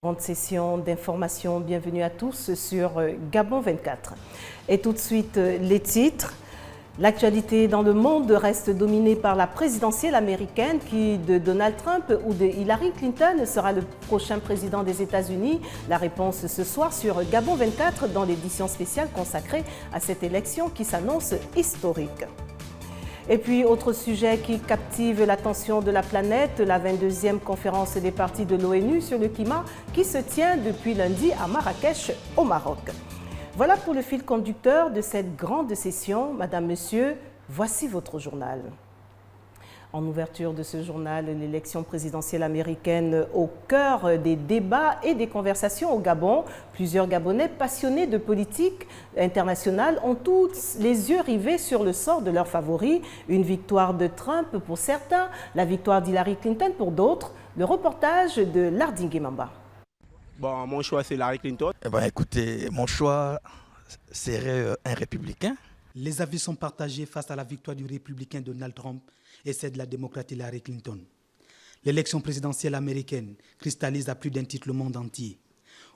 Grande session d'information, bienvenue à tous sur Gabon 24. Et tout de suite, les titres. L'actualité dans le monde reste dominée par la présidentielle américaine qui, de Donald Trump ou de Hillary Clinton, sera le prochain président des États-Unis. La réponse ce soir sur Gabon 24 dans l'édition spéciale consacrée à cette élection qui s'annonce historique. Et puis, autre sujet qui captive l'attention de la planète, la 22e conférence des parties de l'ONU sur le climat qui se tient depuis lundi à Marrakech, au Maroc. Voilà pour le fil conducteur de cette grande session. Madame, Monsieur, voici votre journal. En ouverture de ce journal, l'élection présidentielle américaine au cœur des débats et des conversations au Gabon. Plusieurs Gabonais passionnés de politique internationale ont tous les yeux rivés sur le sort de leurs favoris. Une victoire de Trump pour certains, la victoire d'Hillary Clinton pour d'autres. Le reportage de Lardingue Mamba. Bon, mon choix, c'est Hillary Clinton. Eh ben, écoutez, mon choix serait un républicain. Les avis sont partagés face à la victoire du républicain Donald Trump et celle de la démocrate Hillary Clinton. L'élection présidentielle américaine cristallise à plus d'un titre le monde entier.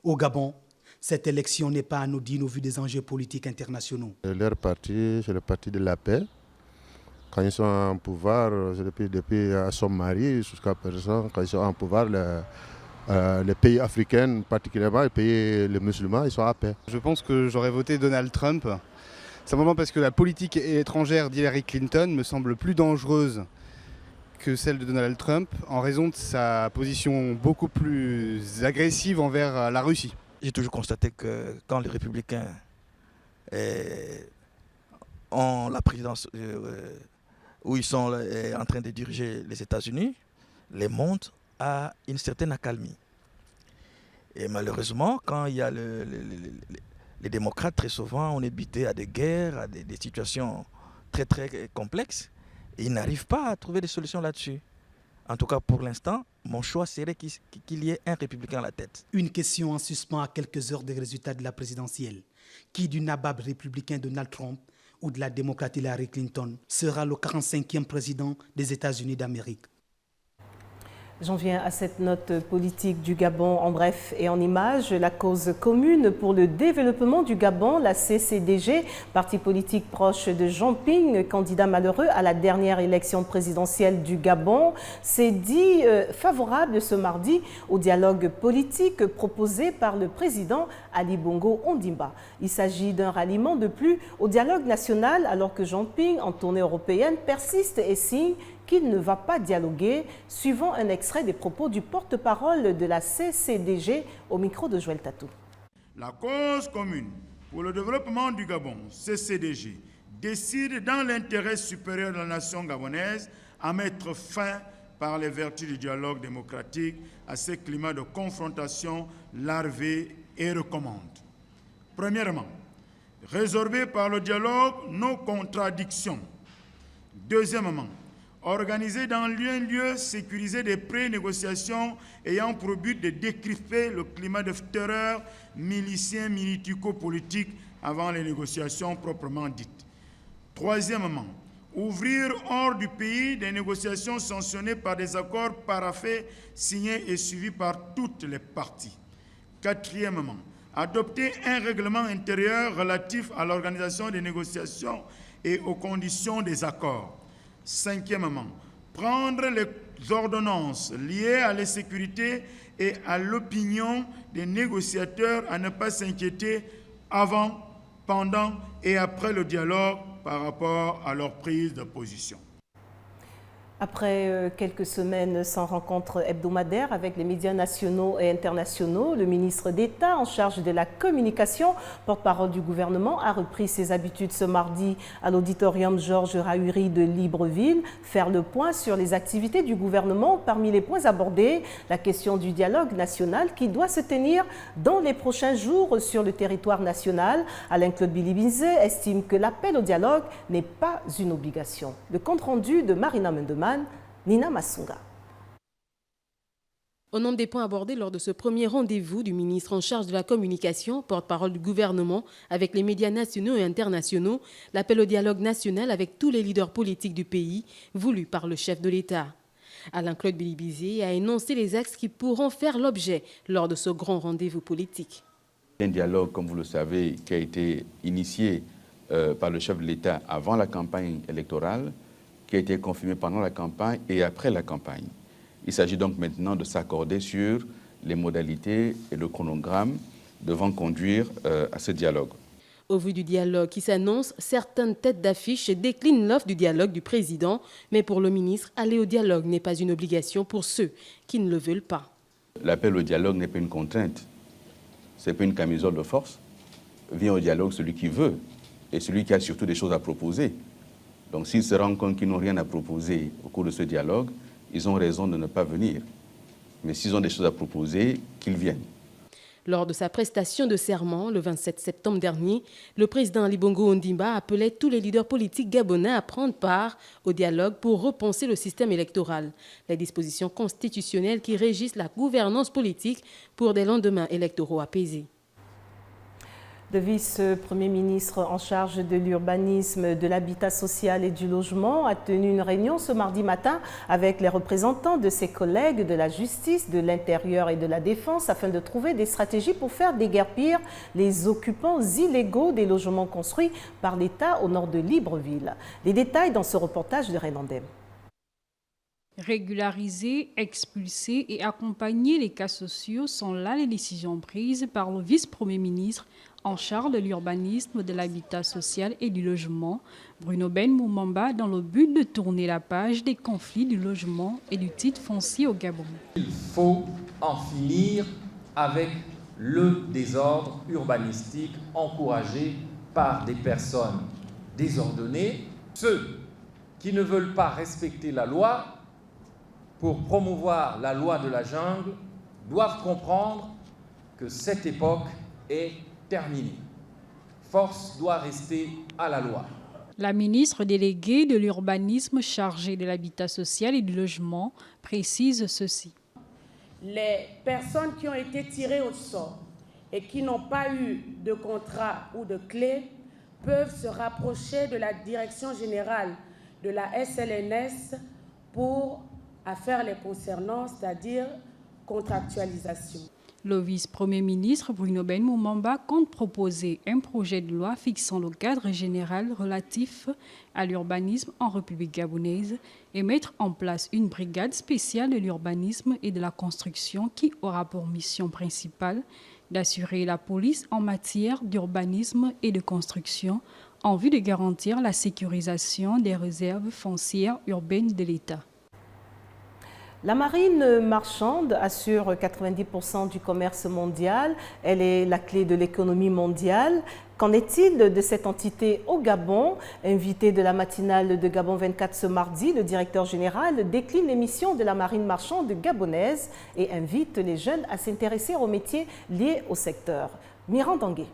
Au Gabon, cette élection n'est pas anodine au vu des enjeux politiques internationaux. Leur parti, c'est le parti de la paix. Quand ils sont en pouvoir, depuis son mari jusqu'à présent, quand ils sont en pouvoir, les pays africains, particulièrement les musulmans, ils sont à paix. Je pense que j'aurais voté Donald Trump, simplement parce que la politique étrangère d'Hillary Clinton me semble plus dangereuse que celle de Donald Trump, en raison de sa position beaucoup plus agressive envers la Russie. J'ai toujours constaté que quand les républicains ont la présidence, où ils sont en train de diriger les États-Unis, les mondes à une certaine accalmie. Et malheureusement, quand il y a les démocrates, très souvent, on est buté à des guerres, à des situations très très complexes, et ils n'arrivent pas à trouver des solutions là-dessus. En tout cas, pour l'instant, mon choix serait qu'il y ait un républicain à la tête. Une question en suspens à quelques heures des résultats de la présidentielle. Qui du nabab républicain Donald Trump ou de la démocrate Hillary Clinton sera le 45e président des États-Unis d'Amérique? J'en viens à cette note politique du Gabon en bref et en images. La cause commune pour le développement du Gabon, la CCDG, parti politique proche de Jean Ping, candidat malheureux à la dernière élection présidentielle du Gabon, s'est dit favorable ce mardi au dialogue politique proposé par le président Ali Bongo Ondimba. Il s'agit d'un ralliement de plus au dialogue national alors que Jean Ping, en tournée européenne, persiste et signe qu'il ne va pas dialoguer, suivant un extrait des propos du porte-parole de la CCDG au micro de Joël Tatou. La cause commune pour le développement du Gabon, CCDG, décide dans l'intérêt supérieur de la nation gabonaise à mettre fin, par les vertus du dialogue démocratique, à ce climat de confrontation larvé et recommande. Premièrement, résorber par le dialogue nos contradictions. Deuxièmement, organiser dans un lieu sécurisé des pré-négociations ayant pour but de décrypter le climat de terreur milicien, militico-politique avant les négociations proprement dites. Troisièmement, ouvrir hors du pays des négociations sanctionnées par des accords paraphés, signés et suivis par toutes les parties. Quatrièmement, adopter un règlement intérieur relatif à l'organisation des négociations et aux conditions des accords. Cinquièmement, prendre les ordonnances liées à la sécurité et à l'opinion des négociateurs à ne pas s'inquiéter avant, pendant et après le dialogue par rapport à leur prise de position. Après quelques semaines sans rencontre hebdomadaire avec les médias nationaux et internationaux, le ministre d'État en charge de la communication, porte-parole du gouvernement, a repris ses habitudes ce mardi à l'auditorium Georges Rahuri de Libreville, faire le point sur les activités du gouvernement. Parmi les points abordés, la question du dialogue national qui doit se tenir dans les prochains jours sur le territoire national. Alain-Claude Bilibinze estime que l'appel au dialogue n'est pas une obligation. Le compte-rendu de Marina Mendeman, Nina Massunga. Au nombre des points abordés lors de ce premier rendez-vous du ministre en charge de la communication, porte-parole du gouvernement avec les médias nationaux et internationaux, l'appel au dialogue national avec tous les leaders politiques du pays, voulu par le chef de l'État. Alain-Claude Bilibizé a énoncé les axes qui pourront faire l'objet lors de ce grand rendez-vous politique. Un dialogue, comme vous le savez, qui a été initié par le chef de l'État avant la campagne électorale, qui a été confirmé pendant la campagne et après la campagne. Il s'agit donc maintenant de s'accorder sur les modalités et le chronogramme devant conduire à ce dialogue. Au vu du dialogue qui s'annonce, certaines têtes d'affiche déclinent l'offre du dialogue du président, mais pour le ministre, aller au dialogue n'est pas une obligation pour ceux qui ne le veulent pas. L'appel au dialogue n'est pas une contrainte, ce n'est pas une camisole de force. Vient au dialogue celui qui veut et celui qui a surtout des choses à proposer. Donc s'ils se rendent compte qu'ils n'ont rien à proposer au cours de ce dialogue, ils ont raison de ne pas venir. Mais s'ils ont des choses à proposer, qu'ils viennent. Lors de sa prestation de serment, le 27 septembre dernier, le président Ali Bongo Ondimba appelait tous les leaders politiques gabonais à prendre part au dialogue pour repenser le système électoral, les dispositions constitutionnelles qui régissent la gouvernance politique pour des lendemains électoraux apaisés. Le vice-premier ministre en charge de l'urbanisme, de l'habitat social et du logement a tenu une réunion ce mardi matin avec les représentants de ses collègues de la justice, de l'intérieur et de la défense afin de trouver des stratégies pour faire déguerpir les occupants illégaux des logements construits par l'État au nord de Libreville. Les détails dans ce reportage de Renandem. Régulariser, expulser et accompagner les cas sociaux sont là les décisions prises par le vice-premier ministre en charge de l'urbanisme, de l'habitat social et du logement, Bruno Ben Moumamba, dans le but de tourner la page des conflits du logement et du titre foncier au Gabon. Il faut en finir avec le désordre urbanistique encouragé par des personnes désordonnées. Ceux qui ne veulent pas respecter la loi pour promouvoir la loi de la jungle doivent comprendre que cette époque est terminée. Force doit rester à la loi. La ministre déléguée de l'urbanisme chargée de l'habitat social et du logement précise ceci. Les personnes qui ont été tirées au sort et qui n'ont pas eu de contrat ou de clé peuvent se rapprocher de la direction générale de la SLNS pour affaires les concernant, c'est-à-dire contractualisation. Le vice-premier ministre Bruno Ben Moumamba compte proposer un projet de loi fixant le cadre général relatif à l'urbanisme en République gabonaise et mettre en place une brigade spéciale de l'urbanisme et de la construction qui aura pour mission principale d'assurer la police en matière d'urbanisme et de construction en vue de garantir la sécurisation des réserves foncières urbaines de l'État. La marine marchande assure 90% du commerce mondial. Elle est la clé de l'économie mondiale. Qu'en est-il de cette entité au Gabon? Invité de la matinale de Gabon 24 ce mardi, le directeur général décline les missions de la marine marchande gabonaise et invite les jeunes à s'intéresser aux métiers liés au secteur. Miran Dangué.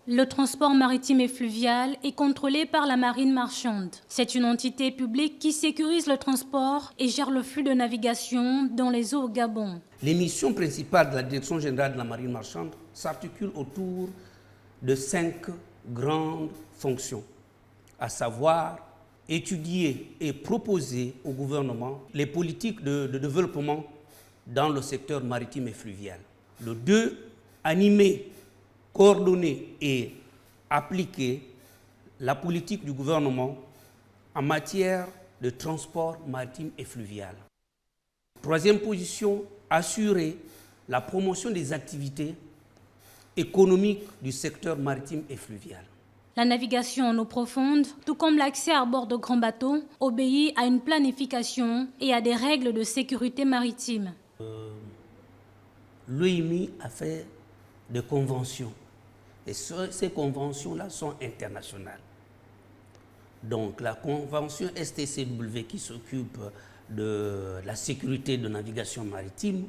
Le transport maritime et fluvial est contrôlé par la marine marchande. C'est une entité publique qui sécurise le transport et gère le flux de navigation dans les eaux au Gabon. Les missions principales de la Direction générale de la marine marchande s'articulent autour de 5 grandes fonctions, à savoir étudier et proposer au gouvernement les politiques de développement dans le secteur maritime et fluvial. Le 2, animer, coordonner et appliquer la politique du gouvernement en matière de transport maritime et fluvial. Troisième position, assurer la promotion des activités économiques du secteur maritime et fluvial. La navigation en eau profonde, tout comme l'accès à bord de grands bateaux, obéit à une planification et à des règles de sécurité maritime. L'OIMI a fait des conventions. Et ces conventions-là sont internationales. Donc la convention STCW qui s'occupe de la sécurité de navigation maritime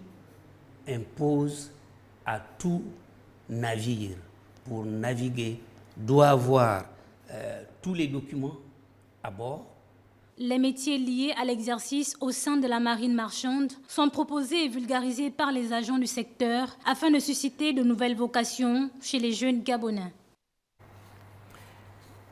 impose à tout navire, pour naviguer, doit avoir tous les documents à bord. Les métiers liés à l'exercice au sein de la marine marchande sont proposés et vulgarisés par les agents du secteur afin de susciter de nouvelles vocations chez les jeunes Gabonais.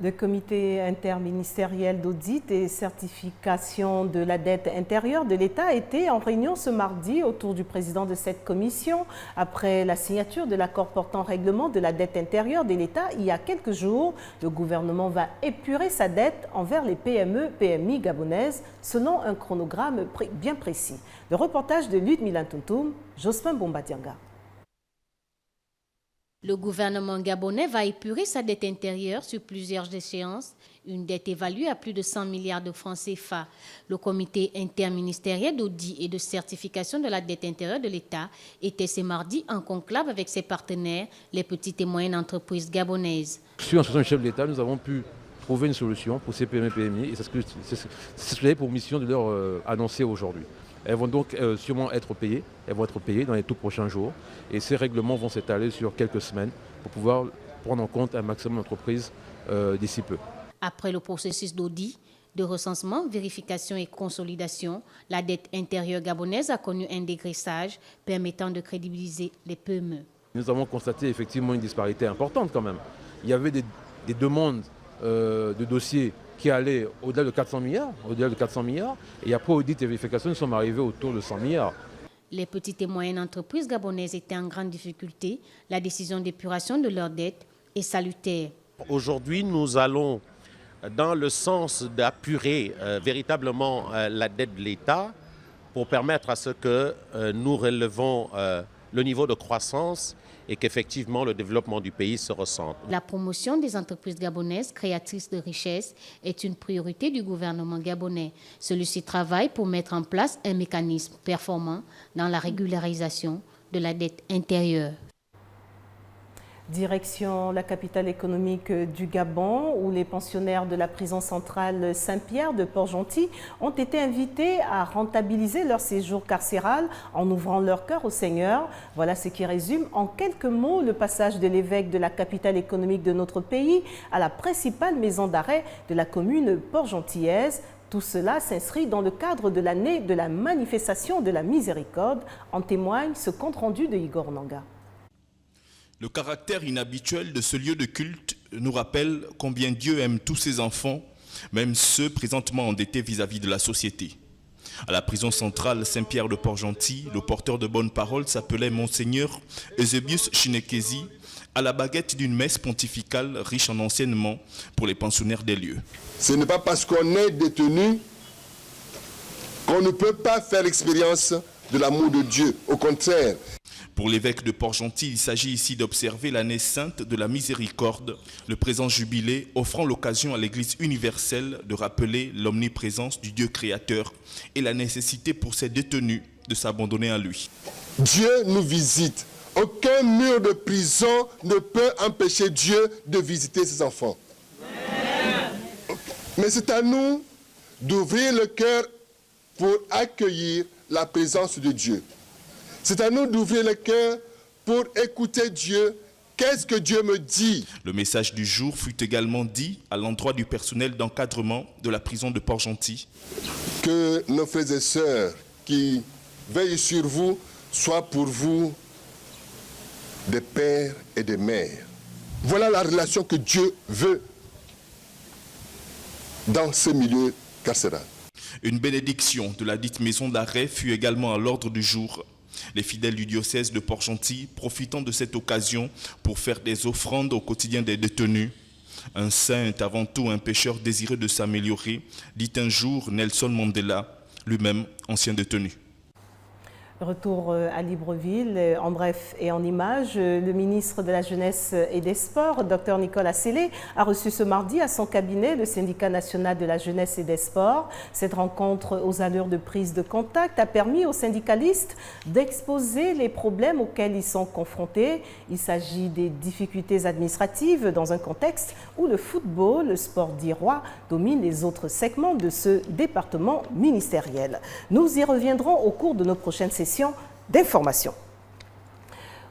Le comité interministériel d'audit et certification de la dette intérieure de l'État était en réunion ce mardi autour du président de cette commission. Après la signature de l'accord portant règlement de la dette intérieure de l'État il y a quelques jours, le gouvernement va épurer sa dette envers les PME-PMI gabonaises selon un chronogramme bien précis. Le reportage de Ludmila Tuntum, Jospin Bombadianga. Le gouvernement gabonais va épurer sa dette intérieure sur plusieurs échéances, une dette évaluée à plus de 100 milliards de francs CFA. Le comité interministériel d'audit et de certification de la dette intérieure de l'État était ce mardi en conclave avec ses partenaires, les petites et moyennes entreprises gabonaises. Sur l'instruction du chef de l'État, nous avons pu trouver une solution pour ces PME-PMI et c'est ce que j'avais pour mission de leur annoncer aujourd'hui. Elles vont donc sûrement être payées, dans les tout prochains jours et ces règlements vont s'étaler sur quelques semaines pour pouvoir prendre en compte un maximum d'entreprises d'ici peu. Après le processus d'audit, de recensement, vérification et consolidation, la dette intérieure gabonaise a connu un dégraissage permettant de crédibiliser les PME. Nous avons constaté effectivement une disparité importante quand même. Il y avait des demandes de dossiers qui allaient au-delà de 400 milliards, et après audit et vérification, nous sommes arrivés autour de 100 milliards. Les petites et moyennes entreprises gabonaises étaient en grande difficulté. La décision d'épuration de leurs dettes est salutaire. Aujourd'hui, nous allons dans le sens d'apurer véritablement la dette de l'État pour permettre à ce que nous relevons le niveau de croissance et qu'effectivement le développement du pays se ressente. La promotion des entreprises gabonaises créatrices de richesses est une priorité du gouvernement gabonais. Celui-ci travaille pour mettre en place un mécanisme performant dans la régularisation de la dette intérieure. Direction la capitale économique du Gabon, où les pensionnaires de la prison centrale Saint-Pierre de Port-Gentil ont été invités à rentabiliser leur séjour carcéral en ouvrant leur cœur au Seigneur. Voilà ce qui résume en quelques mots le passage de l'évêque de la capitale économique de notre pays à la principale maison d'arrêt de la commune port-gentillaise. Tout cela s'inscrit dans le cadre de l'année de la manifestation de la miséricorde. En témoigne ce compte-rendu de Igor Nanga. Le caractère inhabituel de ce lieu de culte nous rappelle combien Dieu aime tous ses enfants, même ceux présentement endettés vis-à-vis de la société. À la prison centrale Saint-Pierre de Port-Gentil, le porteur de bonnes paroles s'appelait Monseigneur Eusebius Chinekezi, à la baguette d'une messe pontificale riche en enseignements pour les pensionnaires des lieux. Ce n'est pas parce qu'on est détenu qu'on ne peut pas faire l'expérience de l'amour de Dieu. Au contraire. Pour l'évêque de Port-Gentil, il s'agit ici d'observer l'année sainte de la miséricorde, le présent jubilé offrant l'occasion à l'Église universelle de rappeler l'omniprésence du Dieu créateur et la nécessité pour ses détenus de s'abandonner à lui. Dieu nous visite. Aucun mur de prison ne peut empêcher Dieu de visiter ses enfants. Mais c'est à nous d'ouvrir le cœur pour accueillir la présence de Dieu. C'est à nous d'ouvrir le cœur pour écouter Dieu. Qu'est-ce que Dieu me dit? Le message du jour fut également dit à l'endroit du personnel d'encadrement de la prison de Port-Gentil. Que nos frères et sœurs qui veillent sur vous soient pour vous des pères et des mères. Voilà la relation que Dieu veut dans ce milieu carcéral. Une bénédiction de la dite maison d'arrêt fut également à l'ordre du jour. Les fidèles du diocèse de Port-Gentil profitant de cette occasion pour faire des offrandes au quotidien des détenus. Un saint est avant tout un pécheur désireux de s'améliorer, dit un jour Nelson Mandela, lui-même ancien détenu. Retour à Libreville, en bref et en images, le ministre de la Jeunesse et des Sports, Dr Nicolas Sellé, a reçu ce mardi à son cabinet le syndicat national de la jeunesse et des sports. Cette rencontre aux allures de prise de contact a permis aux syndicalistes d'exposer les problèmes auxquels ils sont confrontés. Il s'agit des difficultés administratives dans un contexte où le football, le sport d'irois, domine les autres segments de ce département ministériel. Nous y reviendrons au cours de nos prochaines sessions d'information.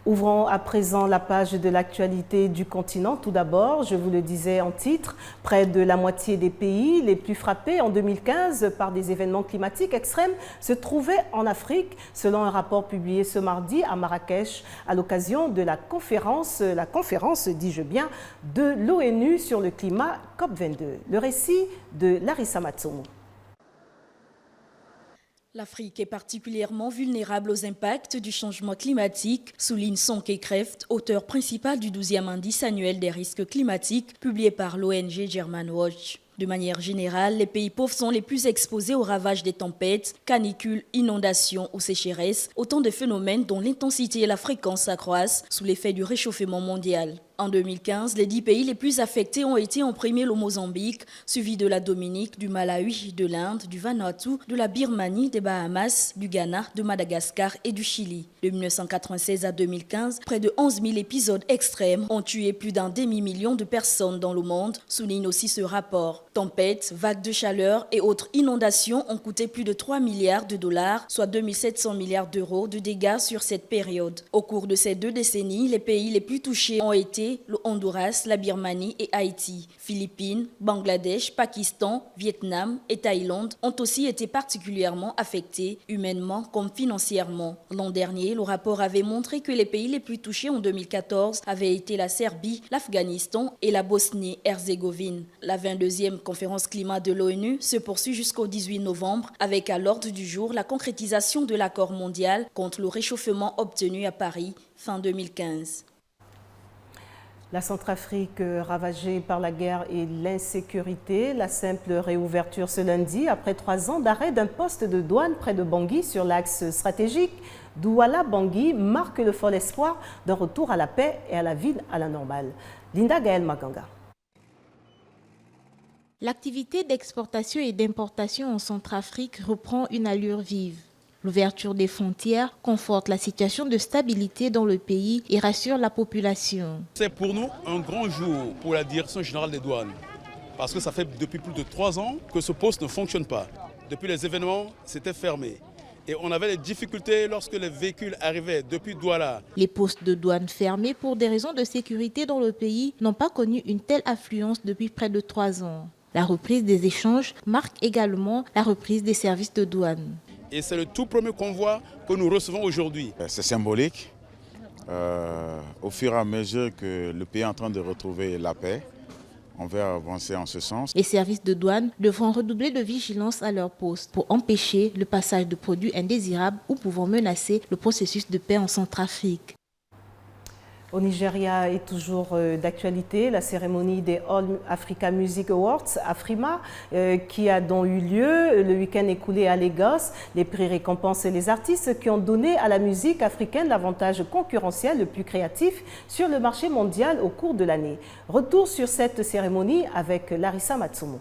Ouvrons à présent la page de l'actualité du continent. Tout d'abord, je vous le disais en titre, près de la moitié des pays les plus frappés en 2015 par des événements climatiques extrêmes se trouvaient en Afrique, selon un rapport publié ce mardi à Marrakech à l'occasion de la conférence, dis-je bien, de l'ONU sur le climat COP22. Le récit de Larissa Matsomo. L'Afrique est particulièrement vulnérable aux impacts du changement climatique, souligne Sonke Kreft, auteur principal du 12e indice annuel des risques climatiques publié par l'ONG Germanwatch. De manière générale, les pays pauvres sont les plus exposés aux ravages des tempêtes, canicules, inondations ou sécheresses, autant de phénomènes dont l'intensité et la fréquence s'accroissent sous l'effet du réchauffement mondial. En 2015, les 10 pays les plus affectés ont été en premier le Mozambique, suivi de la Dominique, du Malawi, de l'Inde, du Vanuatu, de la Birmanie, des Bahamas, du Ghana, de Madagascar et du Chili. De 1996 à 2015, près de 11 000 épisodes extrêmes ont tué plus d'un demi-million de personnes dans le monde, souligne aussi ce rapport. Tempêtes, vagues de chaleur et autres inondations ont coûté plus de 3 milliards de dollars, soit 2700 milliards d'euros de dégâts sur cette période. Au cours de ces 2 décennies, les pays les plus touchés ont été le Honduras, la Birmanie et Haïti. Philippines, Bangladesh, Pakistan, Vietnam et Thaïlande ont aussi été particulièrement affectés, humainement comme financièrement. L'an dernier, le rapport avait montré que les pays les plus touchés en 2014 avaient été la Serbie, l'Afghanistan et la Bosnie-Herzégovine. La 22e conférence climat de l'ONU se poursuit jusqu'au 18 novembre avec à l'ordre du jour la concrétisation de l'accord mondial contre le réchauffement obtenu à Paris fin 2015. La Centrafrique ravagée par la guerre et l'insécurité, la simple réouverture ce lundi après 3 ans d'arrêt d'un poste de douane près de Bangui sur l'axe stratégique Douala-Bangui marque le fol espoir d'un retour à la paix et à la vie à la normale. Linda Gaël Maganga. L'activité d'exportation et d'importation en Centrafrique reprend une allure vive. L'ouverture des frontières conforte la situation de stabilité dans le pays et rassure la population. C'est pour nous un grand jour pour la Direction générale des douanes, parce que ça fait depuis plus de 3 ans que ce poste ne fonctionne pas. Depuis les événements, c'était fermé. Et on avait des difficultés lorsque les véhicules arrivaient depuis Douala. Les postes de douane fermés pour des raisons de sécurité dans le pays n'ont pas connu une telle affluence depuis près de 3 ans. La reprise des échanges marque également la reprise des services de douane. Et c'est le tout premier convoi que nous recevons aujourd'hui. C'est symbolique. Au fur et à mesure que le pays est en train de retrouver la paix, on va avancer en ce sens. Les services de douane devront redoubler de vigilance à leur poste pour empêcher le passage de produits indésirables ou pouvant menacer le processus de paix en Centrafrique. Au Nigeria est toujours d'actualité la cérémonie des All Africa Music Awards, AFRIMA, qui a donc eu lieu le week-end écoulé à Lagos. Les prix récompensent les artistes qui ont donné à la musique africaine l'avantage concurrentiel le plus créatif sur le marché mondial au cours de l'année. Retour sur cette cérémonie avec Larissa Matsumo.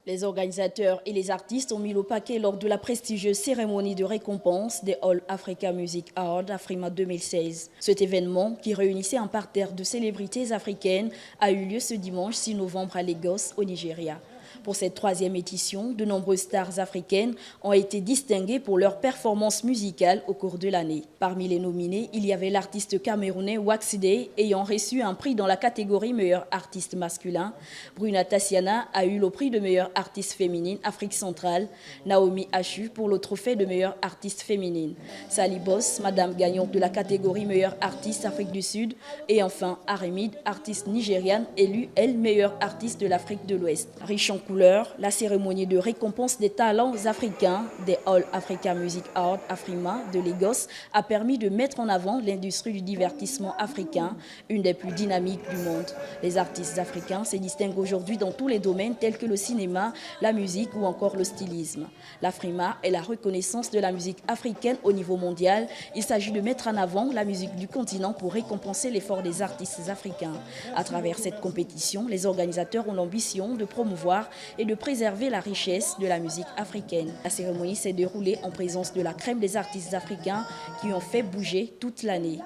Les organisateurs et les artistes ont mis le paquet lors de la prestigieuse cérémonie de récompense des All Africa Music Awards AFRIMA 2016. Cet événement, qui réunissait un parterre de célébrités africaines, a eu lieu ce dimanche 6 novembre à Lagos, au Nigeria. Pour cette 3e édition, de nombreuses stars africaines ont été distinguées pour leur performance musicale au cours de l'année. Parmi les nominés, il y avait l'artiste camerounais Waxide ayant reçu un prix dans la catégorie meilleur artiste masculin. Bruna Tassiana a eu le prix de meilleure artiste féminine Afrique centrale. Naomi Achu pour le trophée de meilleure artiste féminine. Sally Boss, madame gagnante de la catégorie meilleure artiste Afrique du Sud. Et enfin, Arimid, artiste nigériane, élue, elle, meilleure artiste de l'Afrique de l'Ouest. Riche en couleurs, la cérémonie de récompense des talents africains des All Africa Music Awards AFRIMA de Lagos a permis de mettre en avant l'industrie du divertissement africain, une des plus dynamiques du monde. Les artistes africains se distinguent aujourd'hui dans tous les domaines tels que le cinéma, la musique ou encore le stylisme. L'AFRIMA est la reconnaissance de la musique africaine au niveau mondial. Il s'agit de mettre en avant la musique du continent pour récompenser l'effort des artistes africains. À travers cette compétition, les organisateurs ont l'ambition de promouvoir et de préserver la richesse de la musique africaine. La cérémonie s'est déroulée en présence de la crème des artistes africains qui ont fait bouger toute l'année.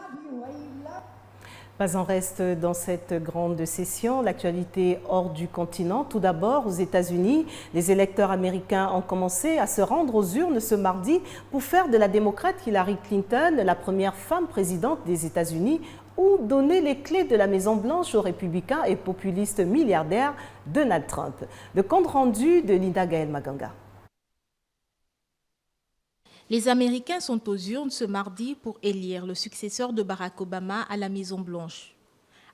Pas en reste dans cette grande session. L'actualité hors du continent. Tout d'abord, aux États-Unis, les électeurs américains ont commencé à se rendre aux urnes ce mardi pour faire de la démocrate Hillary Clinton la première femme présidente des États-Unis ou donner les clés de la Maison-Blanche au républicain et populiste milliardaire Donald Trump. Le compte rendu de Linda Gaël Maganga. Les Américains sont aux urnes ce mardi pour élire le successeur de Barack Obama à la Maison-Blanche.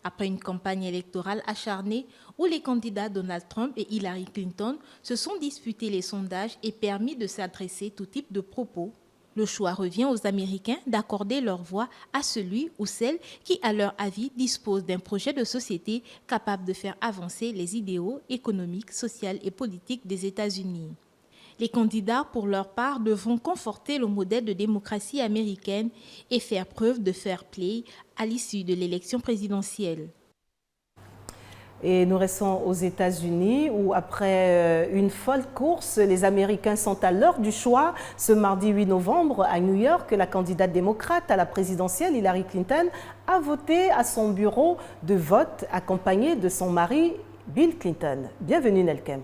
Après une campagne électorale acharnée où les candidats Donald Trump et Hillary Clinton se sont disputés les sondages et permis de s'adresser tout type de propos, le choix revient aux Américains d'accorder leur voix à celui ou celle qui, à leur avis, dispose d'un projet de société capable de faire avancer les idéaux économiques, sociaux et politiques des États-Unis. Les candidats, pour leur part, devront conforter le modèle de démocratie américaine et faire preuve de fair play à l'issue de l'élection présidentielle. Et nous restons aux États-Unis où, après une folle course, les Américains sont à l'heure du choix. Ce mardi 8 novembre, à New York, la candidate démocrate à la présidentielle, Hillary Clinton, a voté à son bureau de vote, accompagnée de son mari, Bill Clinton. Bienvenue, Nelkem.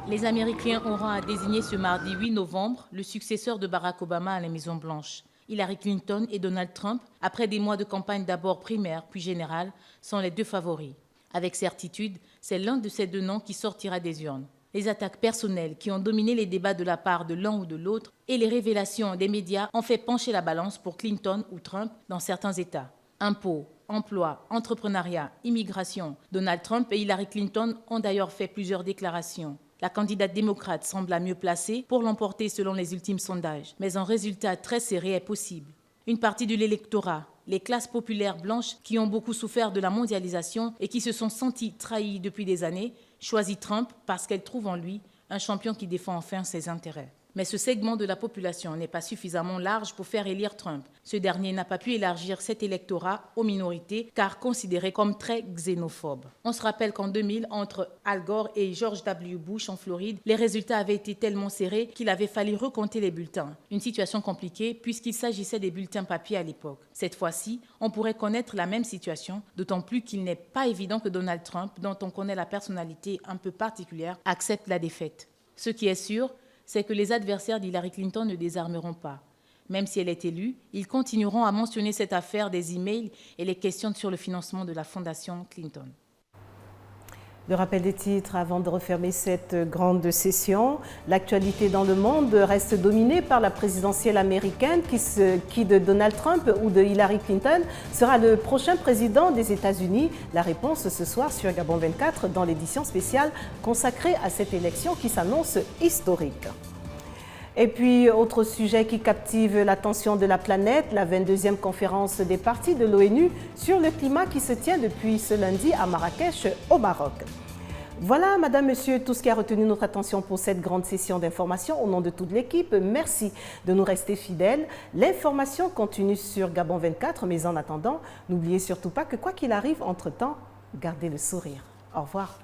Les Américains auront à désigner ce mardi 8 novembre le successeur de Barack Obama à la Maison-Blanche. Hillary Clinton et Donald Trump, après des mois de campagne d'abord primaire puis générale, sont les deux favoris. Avec certitude, c'est l'un de ces deux noms qui sortira des urnes. Les attaques personnelles qui ont dominé les débats de la part de l'un ou de l'autre et les révélations des médias ont fait pencher la balance pour Clinton ou Trump dans certains États. Impôts, emploi, entrepreneuriat, immigration. Donald Trump et Hillary Clinton ont d'ailleurs fait plusieurs déclarations. La candidate démocrate semble la mieux placée pour l'emporter selon les ultimes sondages, mais un résultat très serré est possible. Une partie de l'électorat, les classes populaires blanches qui ont beaucoup souffert de la mondialisation et qui se sont senties trahies depuis des années, choisit Trump parce qu'elles trouvent en lui un champion qui défend enfin ses intérêts. Mais ce segment de la population n'est pas suffisamment large pour faire élire Trump. Ce dernier n'a pas pu élargir cet électorat aux minorités car considéré comme très xénophobe. On se rappelle qu'en 2000, entre Al Gore et George W. Bush en Floride, les résultats avaient été tellement serrés qu'il avait fallu recompter les bulletins. Une situation compliquée puisqu'il s'agissait des bulletins papier à l'époque. Cette fois-ci, on pourrait connaître la même situation, d'autant plus qu'il n'est pas évident que Donald Trump, dont on connaît la personnalité un peu particulière, accepte la défaite. Ce qui est sûr, c'est que les adversaires d'Hillary Clinton ne désarmeront pas. Même si elle est élue, ils continueront à mentionner cette affaire des emails et les questions sur le financement de la fondation Clinton. Le rappel des titres avant de refermer cette grande session. L'actualité dans le monde reste dominée par la présidentielle américaine qui de Donald Trump ou de Hillary Clinton sera le prochain président des États-Unis. La réponse ce soir sur Gabon 24 dans l'édition spéciale consacrée à cette élection qui s'annonce historique. Et puis, autre sujet qui captive l'attention de la planète, la 22e conférence des parties de l'ONU sur le climat qui se tient depuis ce lundi à Marrakech, au Maroc. Voilà, madame, monsieur, tout ce qui a retenu notre attention pour cette grande session d'information. Au nom de toute l'équipe, merci de nous rester fidèles. L'information continue sur Gabon 24, mais en attendant, n'oubliez surtout pas que quoi qu'il arrive, entre-temps, gardez le sourire. Au revoir.